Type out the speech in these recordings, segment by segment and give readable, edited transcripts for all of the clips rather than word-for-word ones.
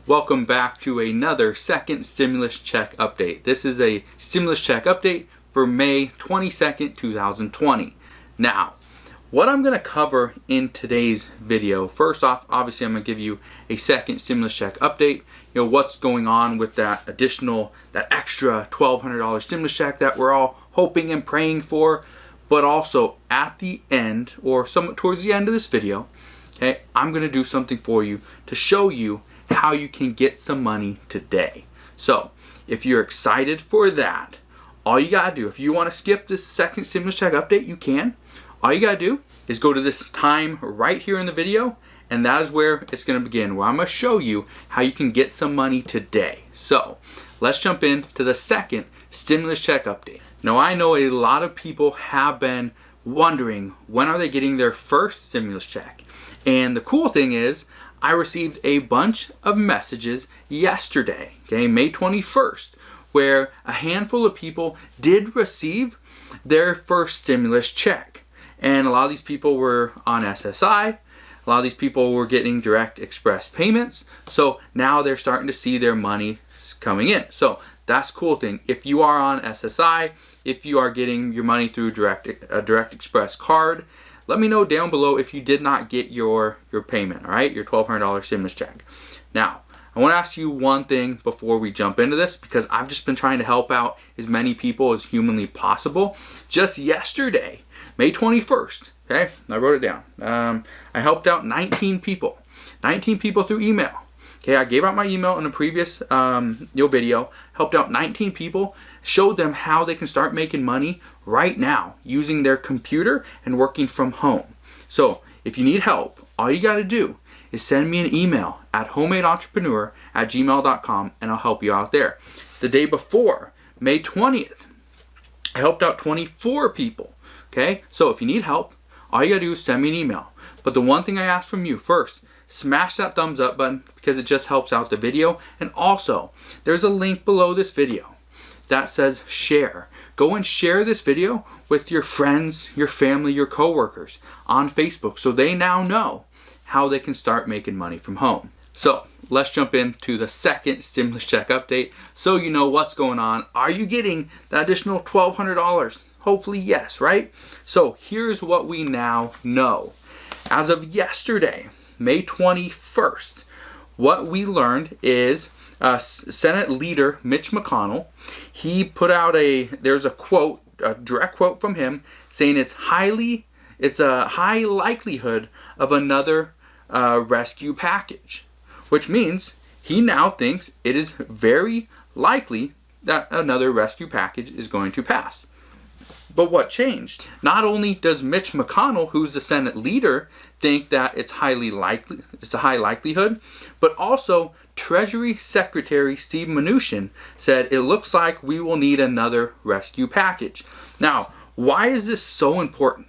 Welcome back to another second stimulus check update. This is a stimulus check update for May 22nd, 2020. Now, what I'm going to cover in today's video, first off, obviously I'm going to give you a second stimulus check update. You know, what's going on with that extra $1,200 stimulus check that we're all hoping and praying for. But also at the end, or somewhat towards the end of this video, okay, I'm going to do something for you to show you how you can get some money today. So if you're excited for that, all you gotta do, if you want to skip this second stimulus check update, you can. All you gotta do is go to this time right here in the video, and that is where it's going to begin, where I'm going to show you how you can get some money today. So let's jump into the second stimulus check update. Now, I know a lot of people have been wondering, when are they getting their first stimulus check? And the cool thing is, I received a bunch of messages yesterday, okay, May 21st, where a handful of people did receive their first stimulus check. And a lot of these people were on SSI. A lot of these people were getting direct express payments. So now they're starting to see their money coming in. So that's a cool thing. If you are on SSI, if you are getting your money through a direct express card, let me know down below if you did not get your payment, all right? Your $1,200 stimulus check. Now, I want to ask you one thing before we jump into this, because I've just been trying to help out as many people as humanly possible. Just yesterday, May 21st, okay? I wrote it down. I helped out 19 people. 19 people through email. Okay, I gave out my email in a previous video, helped out 19 people, showed them how they can start making money right now using their computer and working from home. So if you need help, all you got to do is send me an email at homemade-entrepreneur@gmail.com and I'll help you out there. The day before, May 20th, I helped out 24 people. Okay, so if you need help, all you got to do is send me an email. But the one thing I ask from you first, smash that thumbs up button because it just helps out the video. And also, there's a link below this video that says share. Go and share this video with your friends, your family, your coworkers on Facebook so they now know how they can start making money from home. So let's jump into the second stimulus check update so you know what's going on. Are you getting that additional $1,200? Hopefully yes, right? So here's what we now know. As of yesterday, May 21st, what we learned is Senate Leader Mitch MCConnell, he put out there's a quote, a direct quote from him saying it's a high likelihood of another rescue package, which means he now thinks it is very likely that another rescue package is going to pass. But what changed? Not only does Mitch MCConnell, who's the Senate leader, think that it's a high likelihood, but also Treasury Secretary Steve Mnuchin said it looks like we will need another rescue package. Now, why is this so important?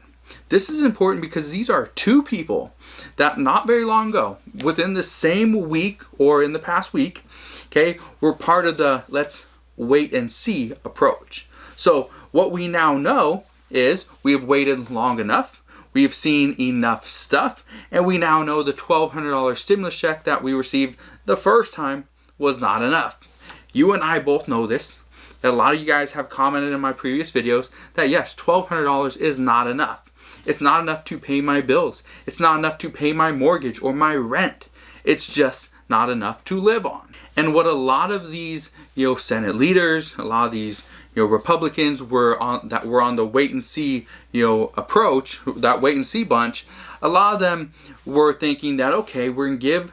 This is important because these are two people that not very long ago, within the same week or in the past week, okay, were part of the let's wait and see approach. So what we now know is we have waited long enough, we have seen enough stuff, and we now know the $1,200 stimulus check that we received the first time was not enough. You and I both know this. A lot of you guys have commented in my previous videos that yes, $1,200 is not enough. It's not enough to pay my bills. It's not enough to pay my mortgage or my rent. It's just not enough to live on. And what a lot of these, Senate leaders, a lot of these, Republicans were on the wait and see, approach, that wait and see bunch. A lot of them were thinking that, okay, we're going to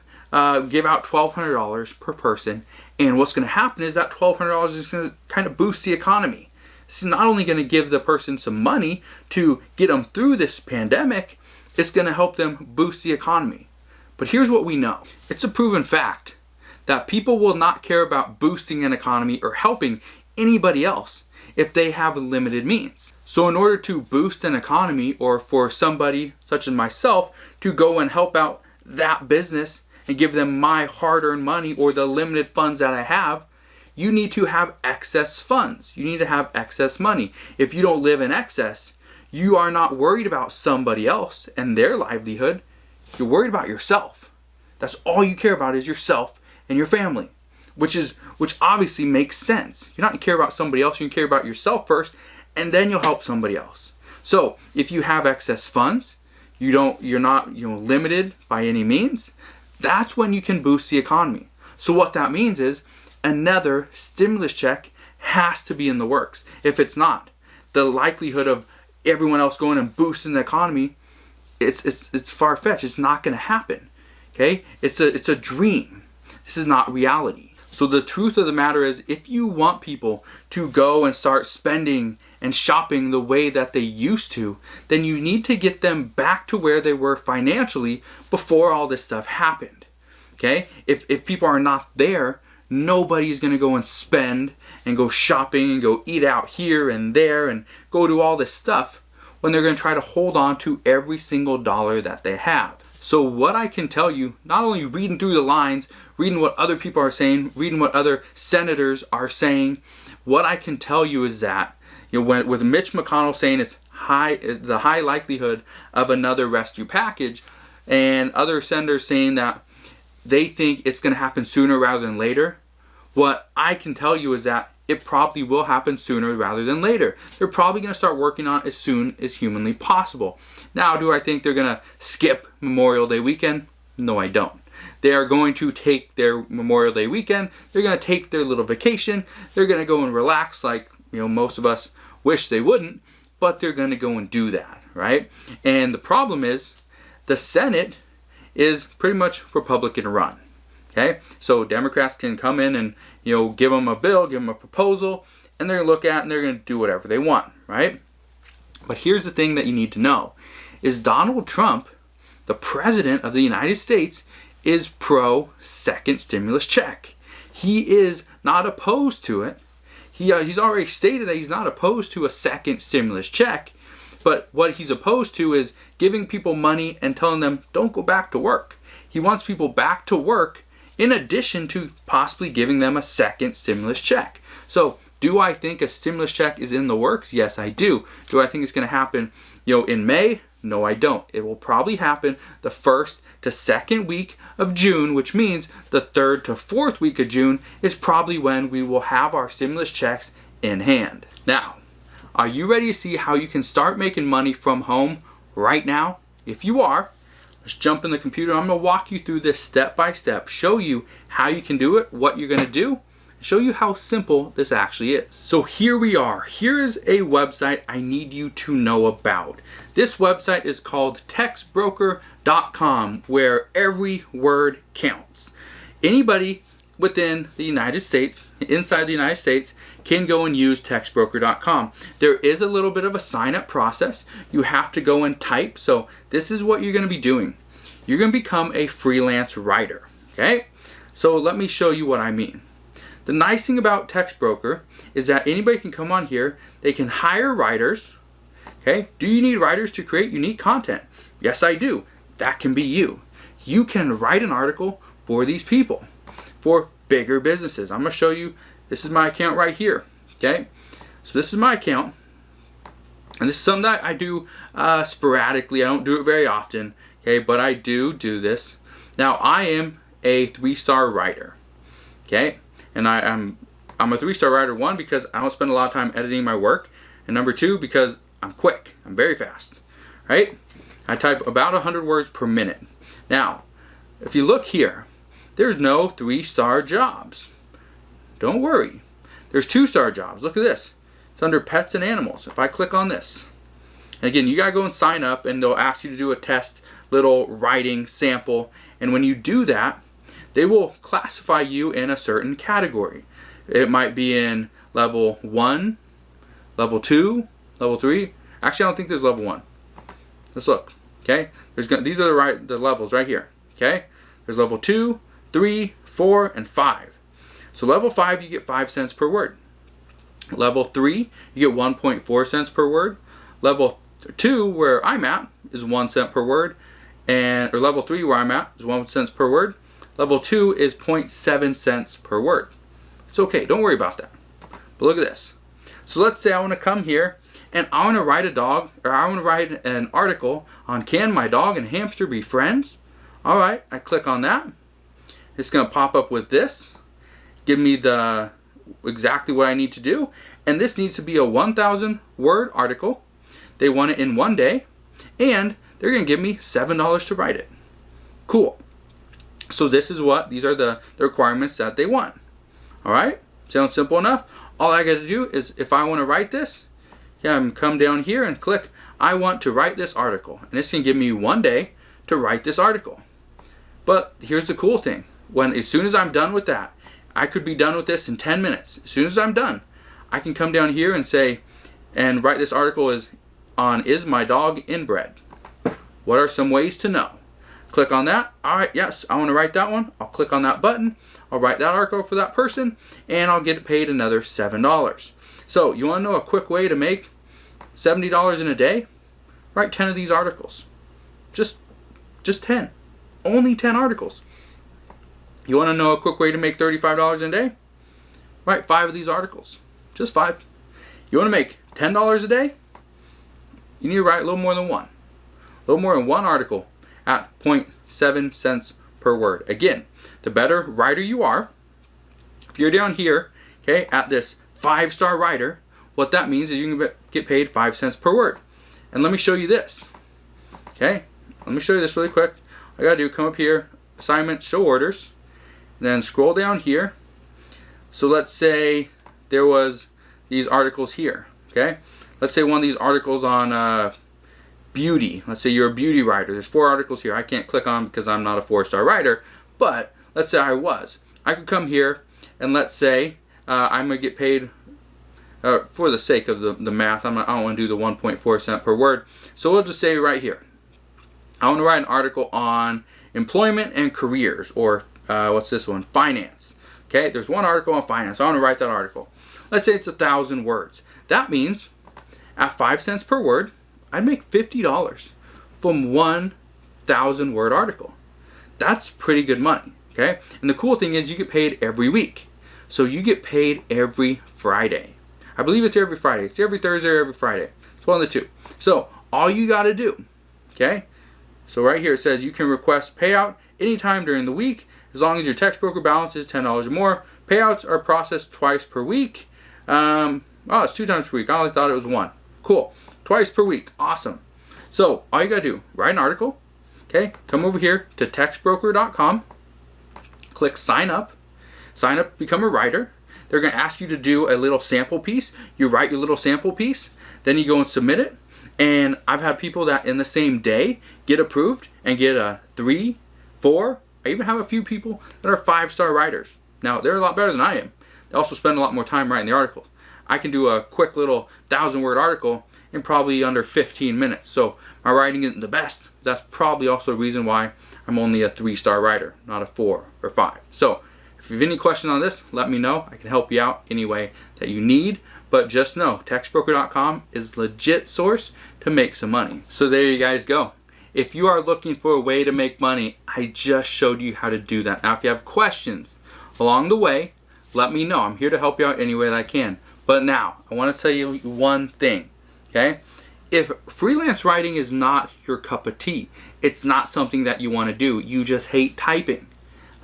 give out $1,200 per person. And what's going to happen is that $1,200 is going to kind of boost the economy. It's not only going to give the person some money to get them through this pandemic, it's going to help them boost the economy. But here's what we know. It's a proven fact that people will not care about boosting an economy or helping anybody else if they have limited means. So in order to boost an economy, or for somebody such as myself to go and help out that business and give them my hard-earned money or the limited funds that I have, you need to have excess funds. You need to have excess money. If you don't live in excess, you are not worried about somebody else and their livelihood. You're worried about yourself. That's all you care about is yourself and your family, which obviously makes sense. You're not going to care about somebody else. You can care about yourself first, and then you'll help somebody else. So if you have excess funds, you're not limited by any means, that's when you can boost the economy. So what that means is another stimulus check has to be in the works. If it's not, the likelihood of everyone else going and boosting the economy, it's far-fetched. It's not going to happen. Okay? It's a dream. This is not reality. So the truth of the matter is, if you want people to go and start spending and shopping the way that they used to, then you need to get them back to where they were financially before all this stuff happened. Okay? If people are not there, nobody's going to go and spend and go shopping and go eat out here and there and go do all this stuff when they're going to try to hold on to every single dollar that they have. So what I can tell you, not only reading through the lines, reading what other people are saying, reading what other senators are saying, what I can tell you is that, with Mitch Mcconnell saying it's the high likelihood of another rescue package, and other senators saying that they think it's going to happen sooner rather than later, what I can tell you is that it probably will happen sooner rather than later. They're probably going to start working on it as soon as humanly possible. Now, do I think they're going to skip Memorial Day weekend? No, I don't. They are going to take their Memorial Day weekend. They're going to take their little vacation. They're going to go and relax like most of us wish they wouldn't, but they're going to go and do that, right? And the problem is the Senate is pretty much Republican run. Okay, so Democrats can come in and give them a bill, give them a proposal, and they're going to look at it and they're going to do whatever they want, right? But here's the thing that you need to know is Donald Trump, the president of the United States, is pro second stimulus check. He is not opposed to it. He's already stated that he's not opposed to a second stimulus check, but what he's opposed to is giving people money and telling them don't go back to work. He wants people back to work in addition to possibly giving them a second stimulus check. So do I think a stimulus check is in the works? Yes, I do. Do I think it's going to happen, in May? No, I don't. It will probably happen the 1st to 2nd week of June, which means the 3rd to 4th week of June is probably when we will have our stimulus checks in hand. Now, are you ready to see how you can start making money from home right now? If you are, let's jump in the computer. I'm going to walk you through this step by step, show you how you can do it, what you're going to do, and show you how simple this actually is. So here we are. Here is a website I need you to know about. This website is called Textbroker.com, where every word counts. Anybody within the United States, inside the United States, can go and use Textbroker.com. There is a little bit of a sign-up process. You have to go and type. So this is what you're going to be doing. You're going to become a freelance writer. Okay? So let me show you what I mean. The nice thing about Textbroker is that anybody can come on here. They can hire writers. Okay? Do you need writers to create unique content? Yes, I do. That can be you. You can write an article for these people, for bigger businesses. I'm going to show you. This is my account right here. Okay? So this is my account. And this is something that I do sporadically. I don't do it very often. Okay? But I do this. Now, I am a 3-star writer. Okay? And I'm a 3-star writer, 1, because I don't spend a lot of time editing my work. And number 2, because I'm quick. I'm very fast. Right? I type about 100 words per minute. Now, if you look here, there's no 3-star jobs. Don't worry. There's 2-star jobs. Look at this. It's under pets and animals. If I click on this, and again, you gotta go and sign up, and they'll ask you to do a test, little writing sample. And when you do that, they will classify you in a certain category. It might be in level 1, level 2, level 3. Actually, I don't think there's level 1. Let's look. Okay? These are the levels right here. Okay? There's level 2, 3, 4, and 5. So level 5, you get 5 cents per word. Level 3, you get 1.4 cents per word. Level 2, where I'm at, is 1 cent per word. Or level 3, where I'm at, is 1 cent per word. Level 2 is 0.7 cents per word. It's okay. Don't worry about that. But look at this. So let's say I want to come here and I want to write an article on can my dog and hamster be friends? All right, I click on that. It's going to pop up with this, give me the exactly what I need to do, and this needs to be a 1,000 word article. They want it in 1 day, and they're going to give me $7 to write it. Cool. So these are the requirements that they want. Alright? Sounds simple enough. All I got to do is, if I want to write this, come down here and click, I want to write this article. And it's going to give me 1 day to write this article. But here's the cool thing. As soon as I'm done with that, I could be done with this in 10 minutes. As soon as I'm done, I can come down here and say, and write this article is my dog inbred? What are some ways to know? Click on that. Alright, yes, I want to write that one. I'll click on that button. I'll write that article for that person, and I'll get paid another $7. So, you want to know a quick way to make $70 in a day? Write 10 of these articles. Just 10. Only 10 articles. You want to know a quick way to make $35 in a day? Write 5 of these articles. Just 5. You want to make $10 a day? You need to write a little more than one. A little more than one article at 0.7 cents per word. Again, the better writer you are, if you're down here, okay, at this 5-star writer, what that means is you can get paid 5 cents per word. And let me show you this. Okay, let me show you this really quick. All I gotta do, come up here, assignments, show orders, then scroll down here. So let's say there was these articles here. Okay, let's say one of these articles on beauty. Let's say you're a beauty writer. There's 4 articles here. I can't click on because I'm not a 4-star writer, but let's say I was. I could come here and let's say I'm gonna get paid for the sake of the math. I don't want to do the 1.4 cent per word. So we'll just say right here, I want to write an article on employment and careers, or what's this one? Finance. Okay, there's one article on finance. I want to write that article. Let's say it's 1,000 words. That means at 5 cents per word, I'd make $50 from 1,000 word article. That's pretty good money. Okay, and the cool thing is you get paid every week. So you get paid every Friday. I believe it's every Friday. It's every Thursday or every Friday. It's one of the two. So all you got to do, okay? So right here it says you can request payout anytime during the week as long as your Textbroker balance is $10 or more. Payouts are processed twice per week. Oh, it's 2 times per week. I only thought it was 1. Cool. Twice per week. Awesome. So all you got to do, write an article. Okay, come over here to textbroker.com. Click sign up. Sign up, become a writer. They're going to ask you to do a little sample piece. You write your little sample piece, then you go and submit it. And I've had people that in the same day get approved and get a 3, 4. I even have a few people that are 5-star writers. Now, they're a lot better than I am. They also spend a lot more time writing the articles. I can do a quick little 1,000-word article in probably under 15 minutes. So my writing isn't the best. That's probably also a reason why I'm only a 3-star writer, not a 4 or 5. So if you have any questions on this, let me know. I can help you out any way that you need. But just know, textbroker.com is a legit source to make some money. So there you guys go. If you are looking for a way to make money, I just showed you how to do that. Now, if you have questions along the way, let me know. I'm here to help you out any way that I can. But now, I want to tell you one thing, okay? If freelance writing is not your cup of tea, it's not something that you want to do, you just hate typing,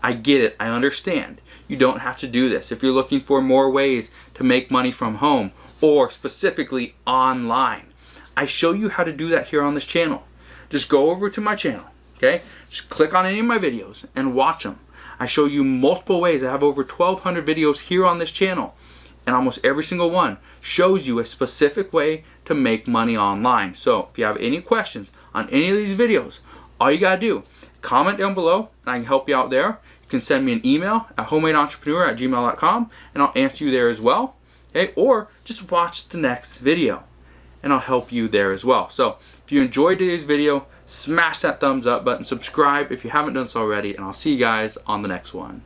I get it, I understand. You don't have to do this. If you're looking for more ways to make money from home, or specifically online, I show you how to do that here on this channel. Just go over to my channel, okay? Just click on any of my videos and watch them. I show you multiple ways. I have over 1,200 videos here on this channel, and almost every single one shows you a specific way to make money online. So if you have any questions on any of these videos, all you gotta do, comment down below and I can help you out there. You can send me an email at homemade-entrepreneur@gmail.com and I'll answer you there as well. Okay? Or just watch the next video and I'll help you there as well. So if you enjoyed today's video, smash that thumbs up button, subscribe if you haven't done so already, and I'll see you guys on the next one.